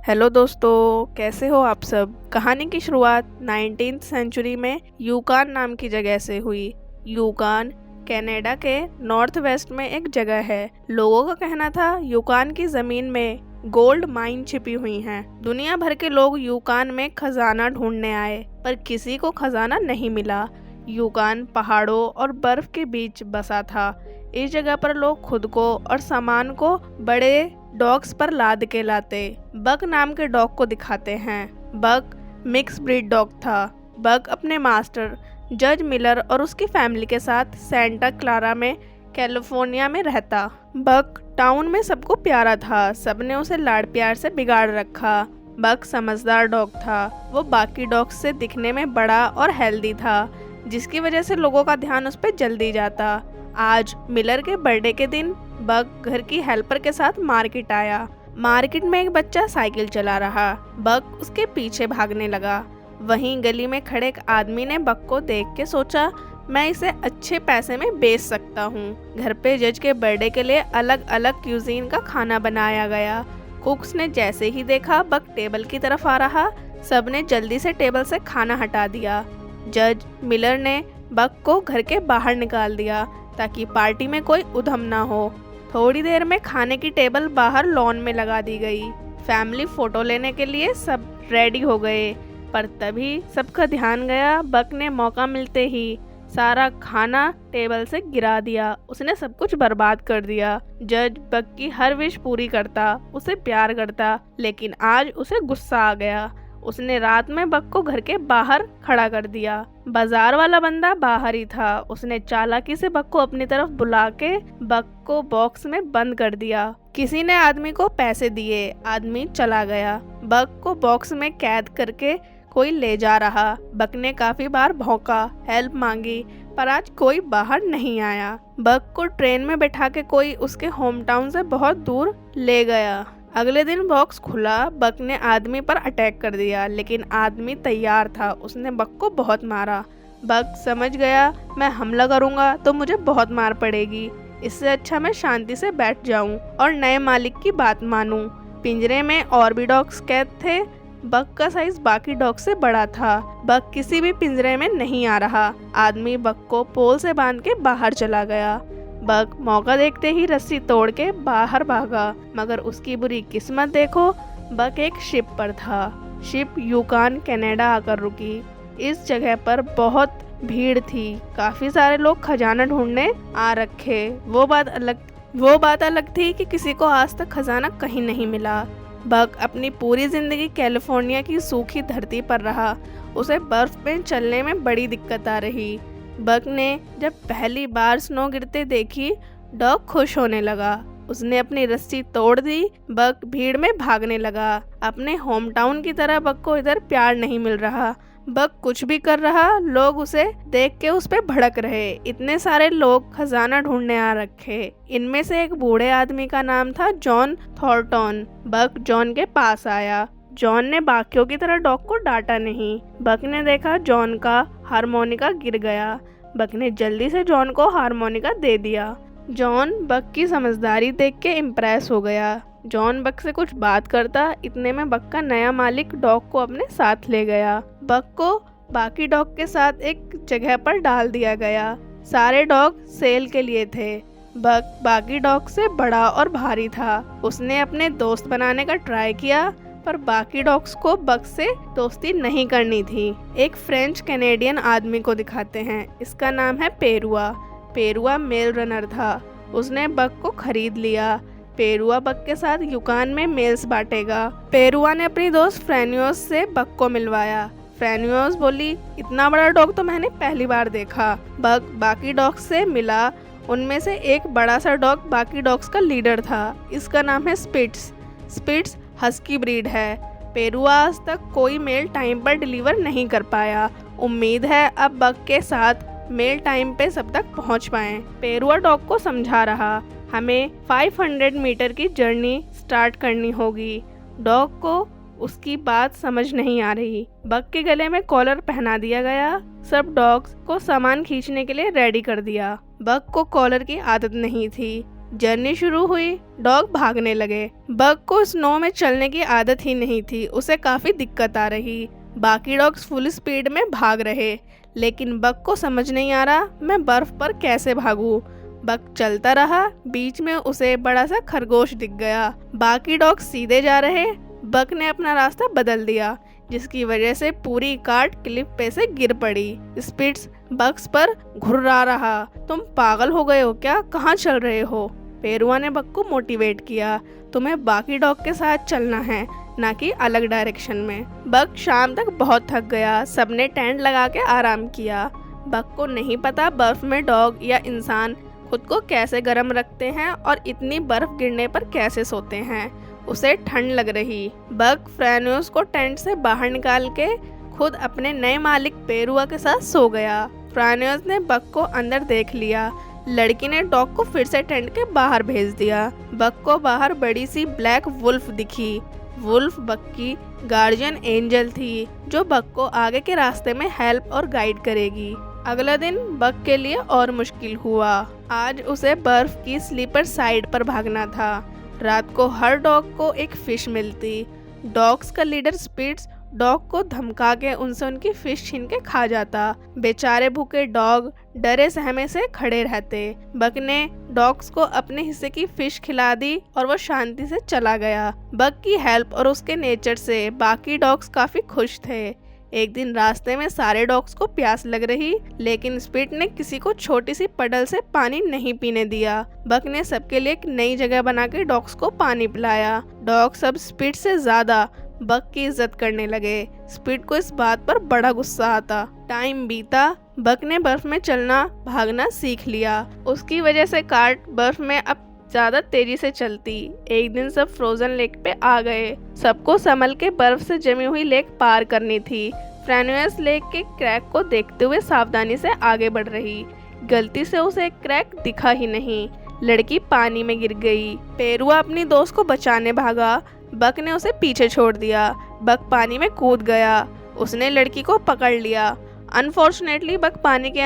Hello दोस्तों, कैसे हो आप सब। कहानी की शुरुआत 19th सेंचुरी में यूकान नाम की जगह से हुई। यूकान कनाडा के नॉर्थ वेस्ट में एक जगह है। लोगों का कहना था यूकान की जमीन में गोल्ड माइन छिपी हुई हैं। दुनिया भर के लोग यूकान में खजाना ढूंढने आए, पर किसी को खजाना नहीं मिला। यूकान पहाड़ों और बर्फ के बीच बसा था। इस जगह पर लोग खुद को और सामान को बड़े डॉग्स पर लाद के लाते। बक नाम के डॉग को दिखाते हैं। बक मिक्स ब्रीड डॉग था। बक अपने मास्टर जज मिलर और उसकी फैमिली के साथ सेंटा क्लारा में कैलिफोर्निया में रहता। बक टाउन में सबको प्यारा था। सबने उसे लाड़ प्यार से बिगाड़ रखा। बक समझदार डॉग था। वो बाकी डॉग्स से दिखने में बड़ा और हेल्दी था, जिसकी वजह से लोगों का ध्यान उस पर जल्दी जाता। आज मिलर के बर्थडे के दिन बक घर की हेल्पर के साथ मार्केट आया। मार्केट में एक बच्चा साइकिल चला रहा। बक उसके पीछे भागने लगा। वहीं गली में खड़े एक आदमी ने बक को देख के सोचा, मैं इसे अच्छे पैसे में बेच सकता हूँ। घर पे जज के बर्थडे के लिए अलग अलग क्यूजीन का खाना बनाया गया। कुक्स ने जैसे ही देखा बक टेबल की तरफ आ रहा, सबने जल्दी से टेबल से खाना हटा दिया। जज मिलर ने बक को घर के बाहर निकाल दिया ताकि पार्टी में कोई उधम ना हो। थोड़ी देर में खाने की टेबल बाहर लॉन में लगा दी गई। फैमिली फोटो लेने के लिए सब रेडी हो गए, पर तभी सबका ध्यान गया। बक ने मौका मिलते ही सारा खाना टेबल से गिरा दिया। उसने सब कुछ बर्बाद कर दिया। जज बक की हर विश पूरी करता, उसे प्यार करता, लेकिन आज उसे गुस्सा आ गया। उसने रात में बक को घर के बाहर खड़ा कर दिया। बाजार वाला बंदा बाहर ही था। उसने चालाकी से बक को अपनी तरफ बुला के बक को बॉक्स में बंद कर दिया। किसी ने आदमी को पैसे दिए। आदमी चला गया। बक को बॉक्स में कैद करके कोई ले जा रहा। बक ने काफी बार भौंका, हेल्प मांगी, पर आज कोई बाहर नहीं आया। बक को ट्रेन में बैठा के कोई उसके होम टाउन से बहुत दूर ले गया। अगले दिन बॉक्स खुला। बक ने आदमी पर अटैक कर दिया, लेकिन आदमी तैयार था। उसने बक को बहुत मारा। बक समझ गया, मैं हमला करूंगा तो मुझे बहुत मार पड़ेगी। इससे अच्छा मैं शांति से बैठ जाऊं और नए मालिक की बात मानूं। पिंजरे में और भी डॉग्स कैद थे। बक का साइज बाकी डॉग से बड़ा था। बक किसी भी पिंजरे में नहीं आ रहा। आदमी बक को पोल से बांध के बाहर चला गया। बक मौका देखते ही रस्सी तोड़ के बाहर भागा, मगर उसकी बुरी किस्मत देखो, बक एक शिप पर था। शिप यूकान कनाडा आकर रुकी। इस जगह पर बहुत भीड़ थी। काफी सारे लोग खजाना ढूंढने आ रखे। वो बात अलग थी कि किसी को आज तक खजाना कहीं नहीं मिला। बक अपनी पूरी जिंदगी कैलिफोर्निया की सूखी धरती पर रहा। उसे बर्फ में चलने में बड़ी दिक्कत आ रही। बक ने जब पहली बार स्नो गिरते देखी, डॉग खुश होने लगा। उसने अपनी रस्सी तोड़ दी। बक भीड़ में भागने लगा। अपने होम टाउन की तरह बक को इधर प्यार नहीं मिल रहा। बक कुछ भी कर रहा, लोग उसे देख के उस पे भड़क रहे। इतने सारे लोग खजाना ढूंढने आ रखे। इनमें से एक बूढ़े आदमी का नाम था जॉन थॉर्टन। बक जॉन के पास आया। जॉन ने बाकियों की तरह डॉग को डांटा नहीं। बक ने देखा जॉन का हारमोनिका गिर गया। बक ने जल्दी से जॉन को हारमोनिका दे दिया। जॉन बक की समझदारी देख के इम्प्रेस हो गया। जॉन बक से कुछ बात करता। इतने में बक का नया मालिक डॉग को अपने साथ ले गया। बक को बाकी डॉग के साथ एक जगह पर डाल दिया गया। सारे डॉग सेल के लिए थे। बक बाकी डॉग से बड़ा और भारी था। उसने अपने दोस्त बनाने का ट्राई किया, पर बाकी डॉग्स को बक से दोस्ती नहीं करनी थी। एक फ्रेंच कैनेडियन आदमी को दिखाते हैं। इसका नाम है पेरुआ। पेरुआ मेल रनर था। उसने बक को खरीद लिया। पेरुआ बक के साथ यूकान में मेल्स बांटेगा। पेरुआ ने अपनी दोस्त फ्रेनियोस से बक को मिलवाया। फ्रेनियोस बोली, इतना बड़ा डॉग तो मैंने पहली बार देखा। बक बाकी डॉग्स से मिला। उनमें से एक बड़ा सा डॉग बाकी डॉग्स का लीडर था। इसका नाम है स्पिट्स। स्पिट्स हस्की ब्रीड है। पेरुआ आज तक कोई मेल टाइम पर डिलीवर नहीं कर पाया। उम्मीद है अब बक के साथ मेल टाइम पे सब तक पहुंच पाएं। पेरुआ डॉग को समझा रहा, हमें 500 मीटर की जर्नी स्टार्ट करनी होगी। डॉग को उसकी बात समझ नहीं आ रही। बक के गले में कॉलर पहना दिया गया। सब डॉग्स को सामान खींचने के लिए रेडी कर दिया। बक को कॉलर की आदत नहीं थी। जर्नी शुरू हुई, डॉग भागने लगे। बग को स्नो में चलने की आदत ही नहीं थी, उसे काफी दिक्कत आ रही। बाकी डॉग्स फुल स्पीड में भाग रहे, लेकिन बग को समझ नहीं आ रहा मैं बर्फ पर कैसे भागूं। बग चलता रहा, बीच में उसे बड़ा सा खरगोश दिख गया। बाकी डॉग्स सीधे जा रहे, बग ने अपना रास्ता बदल दिया, जिसकी वजह से पूरी कार्ट क्लिफ पे से गिर पड़ी। स्पिट्स बग्स पर घुर्रा रहा। तुम पागल हो गए हो क्या, कहाँ चल रहे हो? पेरुआ ने बग को मोटिवेट किया, तुम्हें बाकी डॉग के साथ चलना है, ना कि अलग डायरेक्शन में। बग शाम तक बहुत थक गया, सबने टेंट लगा के आराम किया। बग को नहीं पता बर्फ में डॉग या इंसान खुद को कैसे गर्म रखते हैं और इतनी बर्फ गिरने पर कैसे सोते हैं। उसे ठंड लग रही। बग फ्रैनुस को टेंट से बाहर निकाल के खुद अपने नए मालिक पेरुआ के साथ सो गया। फ्रैनुस ने बग को अंदर देख लिया। लड़की ने डॉग को फिर से टेंट के बाहर भेज दिया। बग को बाहर बड़ी सी ब्लैक वुल्फ दिखी। वुल्फ बग की गार्जियन एंजल थी, जो बग को आगे के रास्ते में हेल्प और गाइड करेगी। अगला दिन बग के लिए और मुश्किल हुआ। आज उसे बर्फ की स्लीपर साइड पर भागना था। रात को हर डॉग को एक फिश मिलती। डॉग्स का लीडर स्पिट्स डॉग को धमका के उनसे उनकी फिश छीन के खा जाता। बेचारे भूखे डॉग डरे सहमे से खड़े रहते। बग ने डॉग्स को अपने हिस्से की फिश खिला दी और वो शांति से चला गया। बग की हेल्प और उसके नेचर से बाकी डॉग्स काफी खुश थे। एक दिन रास्ते में सारे डॉग्स को प्यास लग रही, लेकिन स्पिट ने किसी को छोटी सी पडल से पानी नहीं पीने दिया। बग ने सबके लिए एक नई जगह बना के डॉग्स को पानी पिलाया। डॉग्स अब स्पिट से ज्यादा बग की इज्जत करने लगे। स्पिट को इस बात पर बड़ा गुस्सा आता। टाइम बीता, बग ने बर्फ में चलना भागना सीख लिया। उसकी वजह से कार्ट बर्फ में अब ज्यादा तेजी से चलती। एक दिन सब फ्रोजन लेक पे आ गए। सबको संभल के बर्फ से जमी हुई लेक पार करनी थी। फ्रैनुस लेक के क्रैक को देखते हुए सावधानी से आगे बढ़ रही। गलती से उसे एक क्रैक दिखा ही नहीं। लड़की पानी में गिर गई। पेरुआ अपनी दोस्त को बचाने भागा। बग ने उसे पीछे छोड़ दिया। बग पानी में कूद गया। उसने लड़की को पकड़ लिया। अनफॉर्चुनेटली बग पानी के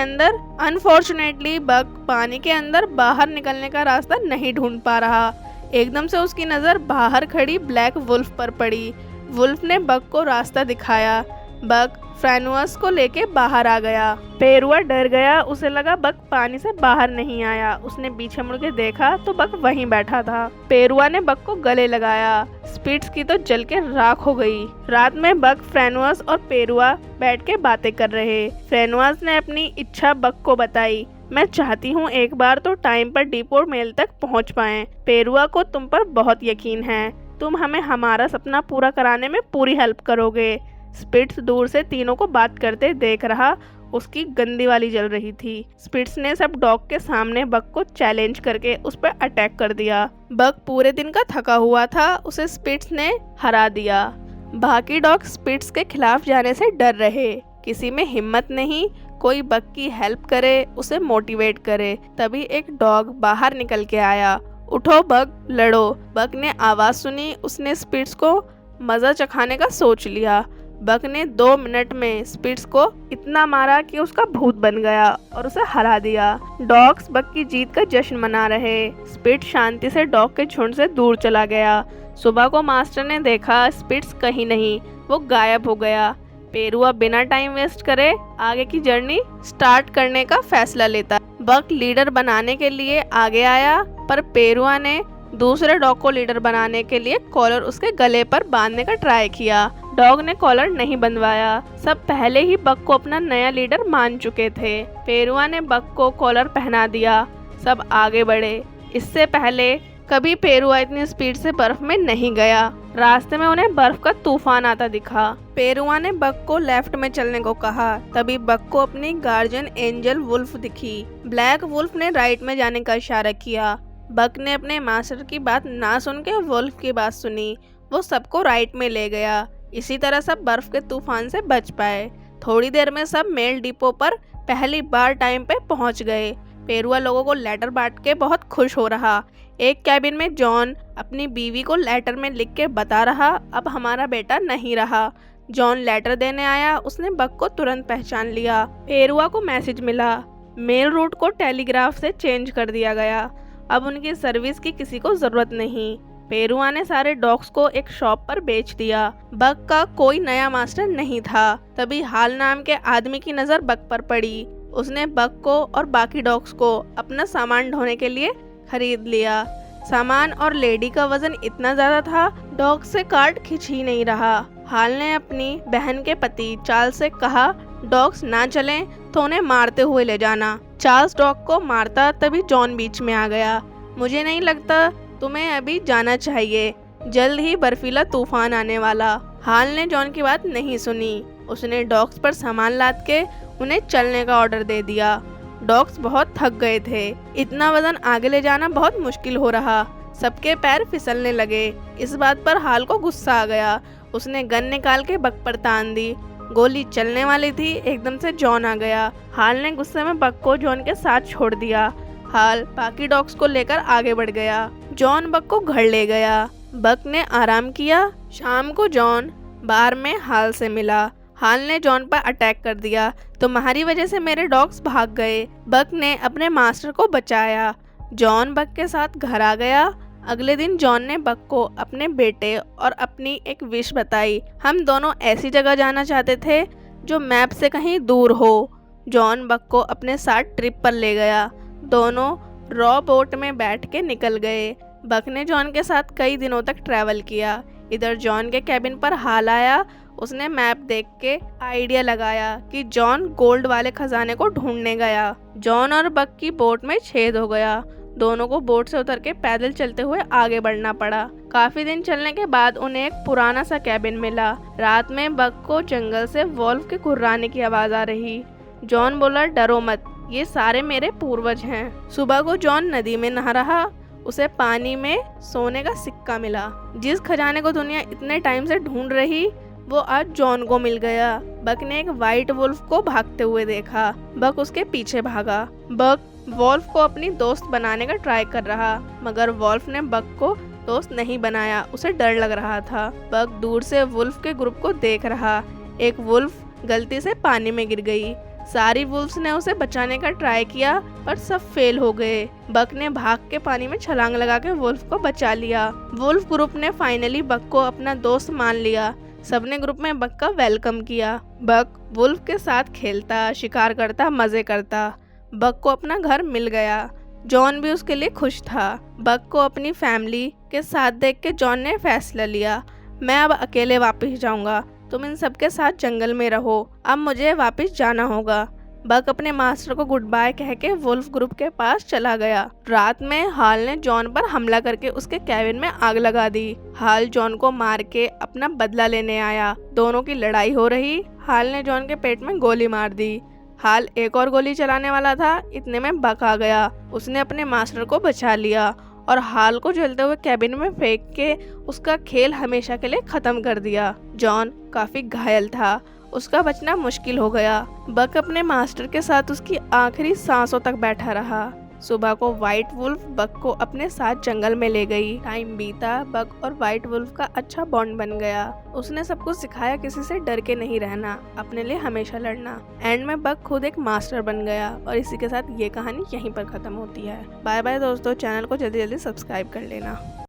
अंदर बाहर निकलने का रास्ता नहीं ढूंढ पा रहा। एकदम से उसकी नज़र बाहर खड़ी ब्लैक वुल्फ पर पड़ी। वुल्फ ने बग को रास्ता दिखाया। बग फ्रैनुस को लेके बाहर आ गया। पेरुआ डर गया, उसे लगा बग पानी से बाहर नहीं आया। उसने पीछे मुड़ के देखा तो बग वहीं बैठा था। पेरुआ ने बग को गले लगाया। स्पिट्स की तो जल के राख हो गई। रात में बग, फ्रैनुस और पेरुआ बैठ के बातें कर रहे। फ्रैनुस ने अपनी इच्छा बग को बताई। मैं चाहती हूँ एक बार तो टाइम पर डिपोर्ट मेल तक पहुँच पाएं। पेरुआ को तुम पर बहुत यकीन है। तुम हमें हमारा सपना पूरा कराने में पूरी हेल्प करोगे। स्पिट्स दूर से तीनों को बात करते देख रहा। उसकी गंदी वाली जल रही थी। स्पिट्स ने सब डॉग के सामने बग को चैलेंज करके उस पर अटैक कर दिया। बग पूरे दिन का थका हुआ था, उसे स्पिट्स ने हरा दिया। बाकी डॉग स्पिट्स के खिलाफ जाने से डर रहे। किसी में हिम्मत नहीं कोई बग की हेल्प करे, उसे मोटिवेट करे। तभी एक डॉग बाहर निकल के आया। उठो बग, लड़ो। बग ने आवाज सुनी। उसने स्पिट्स को मजा चखाने का सोच लिया। बग ने 2 मिनट में स्पिट्स को इतना मारा कि उसका भूत बन गया और उसे हरा दिया। डॉग्स बग की जीत का जश्न मना रहे। स्पिट्स शांति से डॉग के झुंड से दूर चला गया। सुबह को मास्टर ने देखा स्पिट्स कहीं नहीं, वो गायब हो गया। पेरुआ बिना टाइम वेस्ट करे आगे की जर्नी स्टार्ट करने का फैसला लेता। बग लीडर बनाने के लिए आगे आया, पर पेरुआ ने दूसरे डॉग को लीडर बनाने के लिए कॉलर उसके गले पर बांधने का ट्राई किया। डॉग ने कॉलर नहीं बंधवाया। सब पहले ही बग को अपना नया लीडर मान चुके थे। पेरुआ ने बग को कॉलर पहना दिया। सब आगे बढ़े। इससे पहले कभी पेरुआ इतनी स्पीड से बर्फ में नहीं गया। रास्ते में उन्हें बर्फ का तूफान आता दिखा। पेरुआ ने बग को लेफ्ट में चलने को कहा। तभी बग को अपनी गार्जियन एंजल वुल्फ दिखी। ब्लैक वुल्फ ने राइट में जाने का इशारा किया। बग ने अपने मास्टर की बात ना सुन के वुल्फ की बात सुनी। वो सबको राइट में ले गया। इसी तरह सब बर्फ के तूफान से बच पाए। थोड़ी देर में सब मेल डिपो पर पहली बार टाइम पे पहुंच गए। पेरुआ लोगों को लेटर बांट के बहुत खुश हो रहा। एक कैबिन में जॉन अपनी बीवी को लेटर में लिख के बता रहा, अब हमारा बेटा नहीं रहा। जॉन लेटर देने आया। उसने बग को तुरंत पहचान लिया। पेरुआ को मैसेज मिला। मेल रूट को टेलीग्राफ से चेंज कर दिया गया। अब उनकी सर्विस की किसी को जरूरत नहीं। पेरुआ ने सारे डॉग्स को एक शॉप पर बेच दिया। बक का कोई नया मास्टर नहीं था। तभी हाल नाम के आदमी की नजर बक पर पड़ी। उसने बक को और बाकी डॉग्स को अपना सामान ढोने के लिए खरीद लिया। सामान और लेडी का वजन इतना ज्यादा था, डॉग से कार्ट खींच ही नहीं रहा। हाल ने अपनी बहन के पति चार्ल्स से कहा, डॉग्स ना चलें तो उन्हें मारते हुए ले जाना। चार्ल्स डॉग को मारता तभी जॉन बीच में आ गया। मुझे नहीं लगता तुम्हें अभी जाना चाहिए, जल्द ही बर्फीला तूफान आने वाला। हाल ने जॉन की बात नहीं सुनी। उसने डॉग्स पर सामान लाद के उन्हें चलने का ऑर्डर दे दिया। डॉग्स बहुत थक गए थे। इतना वजन आगे ले जाना बहुत मुश्किल हो रहा। सबके पैर फिसलने लगे। इस बात पर हाल को गुस्सा आ गया। उसने गन निकाल के बक पर तान दी। गोली चलने वाली थी, एकदम से जॉन आ गया। हाल ने गुस्से में बक को जॉन के साथ छोड़ दिया। हाल बाकी डॉग्स को लेकर आगे बढ़ गया। जॉन बक को घर ले गया। बक ने आराम किया। शाम को जॉन बार में हाल से मिला। हाल ने जॉन पर अटैक कर दिया, तुम्हारी वजह से मेरे डॉग्स भाग गए। बक ने अपने मास्टर को बचाया। जॉन बक के साथ घर आ गया। अगले दिन जॉन ने बक को अपने बेटे और अपनी एक विश बताई। हम दोनों ऐसी जगह जाना चाहते थे जो मैप से कहीं दूर हो। जॉन बक को अपने साथ ट्रिप पर ले गया। दोनों रॉ बोट में बैठ के निकल गए। बक ने जॉन के साथ कई दिनों तक ट्रैवल किया। इधर जॉन के कैबिन पर हाल आया। उसने मैप देख के आइडिया लगाया कि जॉन गोल्ड वाले खजाने को ढूंढने गया। जॉन और बक की बोट में छेद हो गया। दोनों को बोट से उतर के पैदल चलते हुए आगे बढ़ना पड़ा। काफी दिन चलने के बाद उन्हें एक पुराना सा कैबिन मिला। रात में बक को जंगल से वॉल्फ के कुर्राने की आवाज आ रही। जॉन बोला, डरो मत, ये सारे मेरे पूर्वज हैं। सुबह को जॉन नदी में नहा रहा। उसे पानी में सोने का सिक्का मिला। जिस खजाने को दुनिया इतने टाइम से ढूंढ रही, वो आज जॉन को मिल गया। बक ने एक वाइट वुल्फ को भागते हुए देखा। बक उसके पीछे भागा। बक वॉल्फ को अपनी दोस्त बनाने का ट्राई कर रहा, मगर वॉल्फ ने बक को दोस्त नहीं बनाया। उसे डर लग रहा था। बक दूर से वुल्फ के ग्रुप को देख रहा। एक वुल्फ गलती से पानी में गिर गई। सारी वुल्फ्स ने उसे बचाने का ट्राई किया, पर सब फेल हो गए। बक ने भाग के पानी में छलांग लगा के वुल्फ को बचा लिया। वुल्फ ग्रुप ने फाइनली बक को अपना दोस्त मान लिया। सबने ग्रुप में बक का वेलकम किया। बक वुल्फ के साथ खेलता, शिकार करता, मजे करता। बक को अपना घर मिल गया। जॉन भी उसके लिए खुश था। बक को अपनी फैमिली के साथ देख के जॉन ने फैसला लिया, मैं अब अकेले वापस जाऊंगा। तुम इन सबके साथ जंगल में रहो, अब मुझे वापस जाना होगा। बक अपने मास्टर को गुड बाय कह के वुल्फ ग्रुप के पास चला गया। रात में हाल ने जॉन पर हमला करके उसके कैबिन में आग लगा दी। हाल जॉन को मार के अपना बदला लेने आया। दोनों की लड़ाई हो रही। हाल ने जॉन के पेट में गोली मार दी। हाल एक और गोली चलाने वाला था, इतने में बक आ गया। उसने अपने मास्टर को बचा लिया और हाल को जलते हुए कैबिन में फेंक के उसका खेल हमेशा के लिए खत्म कर दिया। जॉन काफी घायल था, उसका बचना मुश्किल हो गया। बक अपने मास्टर के साथ उसकी आखिरी सांसों तक बैठा रहा। सुबह को व्हाइट वुल्फ बक को अपने साथ जंगल में ले गई। टाइम बीता, बक और व्हाइट वुल्फ का अच्छा बॉन्ड बन गया। उसने सबको सिखाया किसी से डर के नहीं रहना, अपने लिए हमेशा लड़ना। एंड में बक खुद एक मास्टर बन गया और इसी के साथ ये कहानी यहीं पर खत्म होती है। बाय बाय दोस्तों, चैनल को जल्दी जल्दी सब्सक्राइब कर लेना।